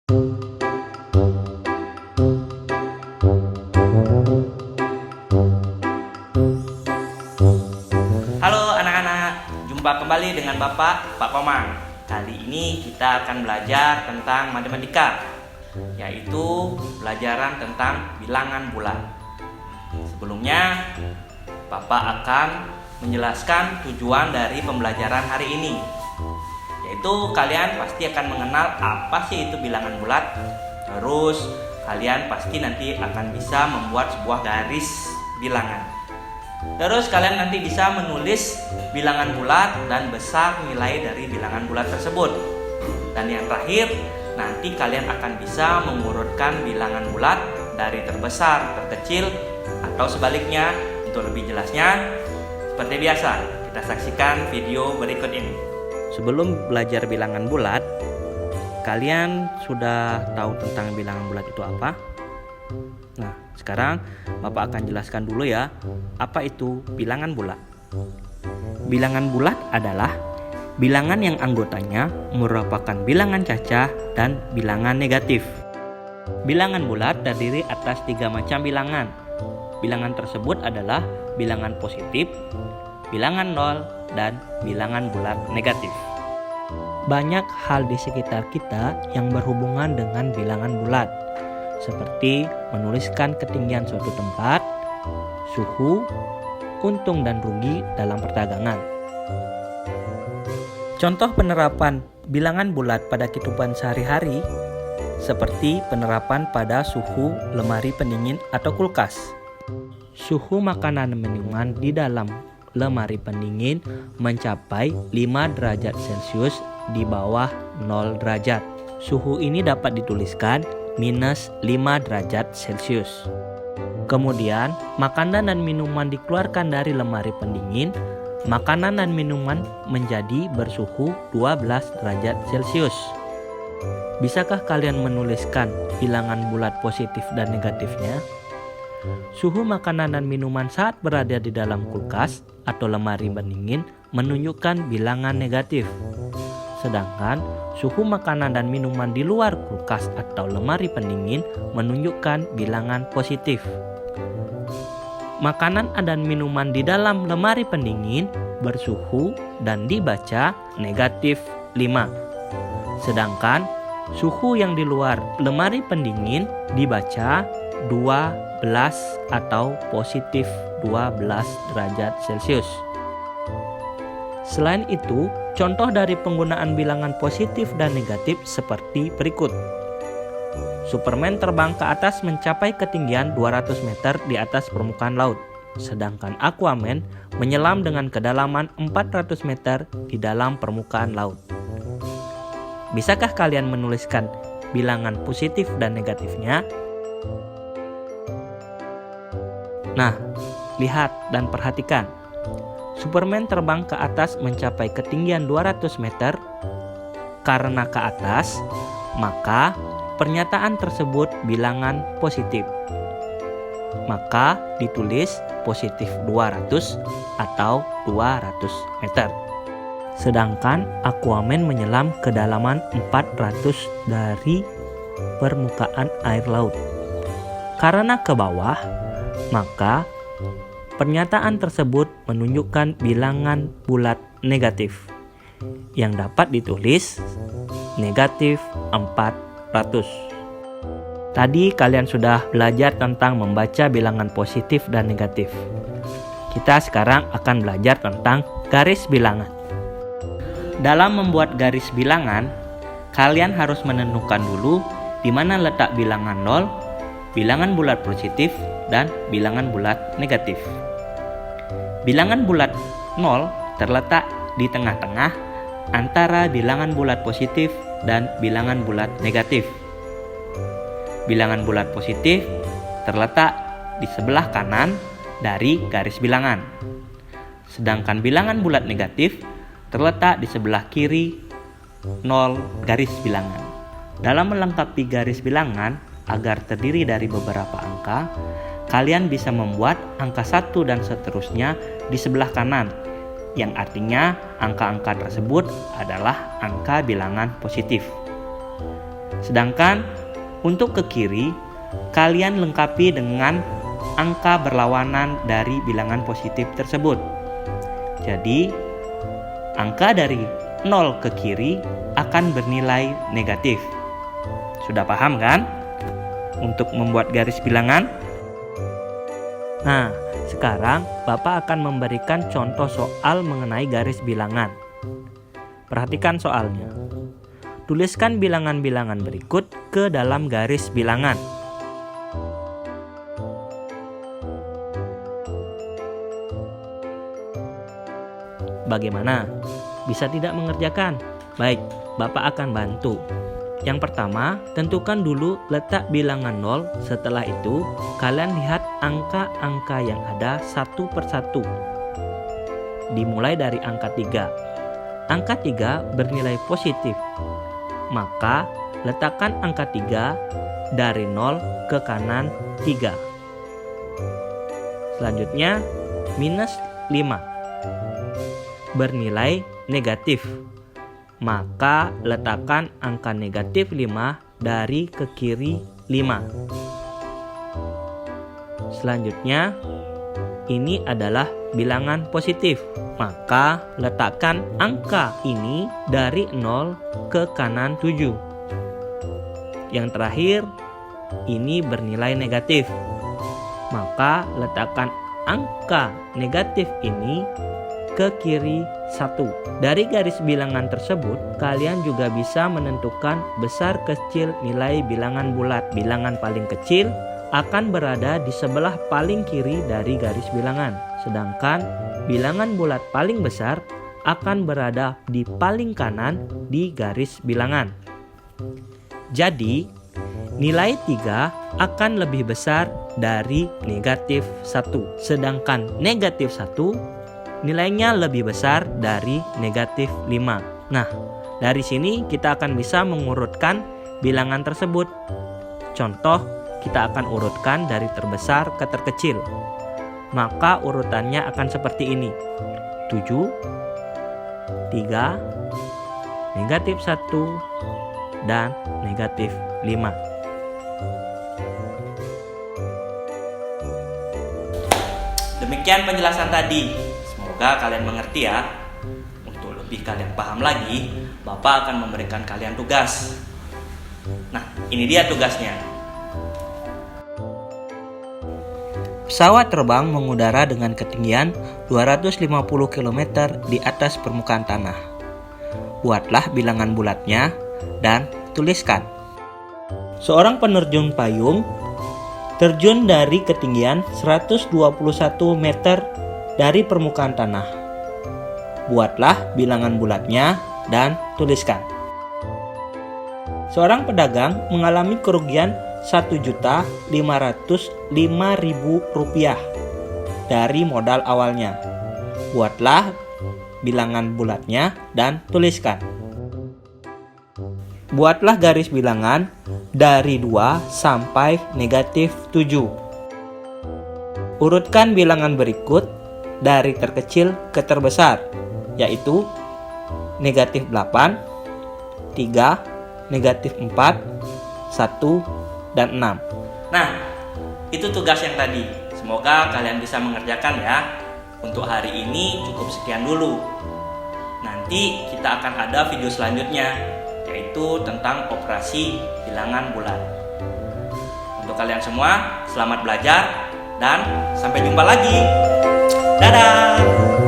Halo anak-anak, jumpa kembali dengan Pak Komang. Kali ini kita akan belajar tentang matematika, yaitu pelajaran tentang bilangan bulat. Sebelumnya, Bapak akan menjelaskan tujuan dari pembelajaran hari ini, yaitu kalian pasti akan mengenal apa sih itu bilangan bulat. Terus kalian pasti nanti akan bisa membuat sebuah garis bilangan. Terus kalian nanti bisa menulis bilangan bulat dan besar nilai dari bilangan bulat tersebut. Dan yang terakhir, nanti kalian akan bisa mengurutkan bilangan bulat dari terbesar ke terkecil atau sebaliknya. Untuk lebih jelasnya, seperti biasa, kita saksikan video berikut ini. Sebelum belajar bilangan bulat, kalian sudah tahu tentang bilangan bulat itu apa? Nah, sekarang Bapak akan jelaskan dulu ya, apa itu bilangan bulat. Bilangan bulat adalah bilangan yang anggotanya merupakan bilangan cacah dan bilangan negatif. Bilangan bulat terdiri atas 3 macam bilangan. Bilangan tersebut adalah bilangan positif, bilangan nol, dan bilangan bulat negatif. Banyak hal di sekitar kita yang berhubungan dengan bilangan bulat, seperti menuliskan ketinggian suatu tempat, suhu, untung dan rugi dalam perdagangan. Contoh penerapan bilangan bulat pada kehidupan sehari-hari seperti penerapan pada suhu lemari pendingin atau kulkas. Suhu makanan dan minuman di dalam lemari pendingin mencapai 5 derajat Celcius di bawah 0 derajat. Suhu ini dapat dituliskan minus 5 derajat Celcius. Kemudian, makanan dan minuman dikeluarkan dari lemari pendingin. Makanan dan minuman menjadi bersuhu 12 derajat Celcius. Bisakah kalian menuliskan bilangan bulat positif dan negatifnya? Suhu makanan dan minuman saat berada di dalam kulkas atau lemari pendingin menunjukkan bilangan negatif. Sedangkan suhu makanan dan minuman di luar kulkas atau lemari pendingin menunjukkan bilangan positif. Makanan dan minuman di dalam lemari pendingin bersuhu dan dibaca negatif 5. Sedangkan suhu yang di luar lemari pendingin dibaca 12 atau positif 12 derajat Celcius. Selain itu, contoh dari penggunaan bilangan positif dan negatif seperti berikut. Superman terbang ke atas mencapai ketinggian 200 meter di atas permukaan laut, sedangkan Aquaman menyelam dengan kedalaman 400 meter di dalam permukaan laut. Bisakah kalian menuliskan bilangan positif dan negatifnya? Nah, lihat dan perhatikan. Superman terbang ke atas mencapai ketinggian 200 meter. Karena ke atas, maka pernyataan tersebut bilangan positif. Maka ditulis positif 200 atau 200 meter. Sedangkan Aquaman menyelam kedalaman 400 dari permukaan air laut. Karena ke bawah, maka pernyataan tersebut menunjukkan bilangan bulat negatif yang dapat ditulis negatif 400. Tadi kalian sudah belajar tentang membaca bilangan positif dan negatif. Kita sekarang akan belajar tentang garis bilangan. Dalam membuat garis bilangan, kalian harus menentukan dulu di mana letak bilangan 0, bilangan bulat positif, dan bilangan bulat negatif. Bilangan bulat 0 terletak di tengah-tengah antara bilangan bulat positif dan bilangan bulat negatif. Bilangan bulat positif terletak di sebelah kanan dari garis bilangan. Sedangkan bilangan bulat negatif terletak di sebelah kiri 0 garis bilangan. Dalam melengkapi garis bilangan agar terdiri dari beberapa angka, kalian bisa membuat angka 1 dan seterusnya di sebelah kanan, yang artinya angka-angka tersebut adalah angka bilangan positif. Sedangkan untuk ke kiri, kalian lengkapi dengan angka berlawanan dari bilangan positif tersebut. Jadi, angka dari 0 ke kiri akan bernilai negatif. Sudah paham kan? Untuk membuat garis bilangan. Nah, sekarang Bapak akan memberikan contoh soal mengenai garis bilangan. Perhatikan soalnya. Tuliskan bilangan-bilangan berikut ke dalam garis bilangan. Bagaimana? Bisa tidak mengerjakan? Baik, Bapak akan bantu. Yang pertama, tentukan dulu letak bilangan 0. Setelah itu, kalian lihat angka-angka yang ada satu persatu. Dimulai dari angka 3. Angka 3 bernilai positif. Maka, letakkan angka 3 dari 0 ke kanan 3. Selanjutnya, minus 5 bernilai negatif. Maka, letakkan angka negatif 5 dari ke kiri 5. Selanjutnya, ini adalah bilangan positif. Maka, letakkan angka ini dari 0 ke kanan 7. Yang terakhir, ini bernilai negatif. Maka, letakkan angka negatif ini ke kiri 1. Dari garis bilangan tersebut, kalian juga bisa menentukan besar kecil nilai bilangan bulat. Bilangan paling kecil akan berada di sebelah paling kiri dari garis bilangan. Sedangkan bilangan bulat paling besar akan berada di paling kanan di garis bilangan. Jadi, nilai 3 akan lebih besar dari negatif 1. Sedangkan negatif 1 nilainya lebih besar dari negatif 5. Nah, dari sini kita akan bisa mengurutkan bilangan tersebut. Contoh, kita akan urutkan dari terbesar ke terkecil. Maka urutannya akan seperti ini. 7, 3, negatif 1, dan negatif 5. Demikian penjelasan tadi. Semoga kalian mengerti ya. Untuk lebih kalian paham lagi, Bapak akan memberikan kalian tugas. Nah, ini dia tugasnya. Pesawat terbang mengudara dengan ketinggian 250 km di atas permukaan tanah. Buatlah bilangan bulatnya dan tuliskan. Seorang penerjun payung terjun dari ketinggian 121 meter dari permukaan tanah. Buatlah bilangan bulatnya dan tuliskan. Seorang pedagang mengalami kerugian Rp1.505.000 dari modal awalnya. Buatlah bilangan bulatnya dan tuliskan. Buatlah garis bilangan dari 2 sampai negatif 7. Urutkan bilangan berikut dari terkecil ke terbesar, yaitu negatif 8, 3, negatif 4, 1, dan 6. Nah, itu tugas yang tadi. Semoga kalian bisa mengerjakan ya. Untuk hari ini cukup sekian dulu. Nanti kita akan ada video selanjutnya, yaitu tentang operasi bilangan bulat. Untuk kalian semua, selamat belajar dan sampai jumpa lagi. Dadah!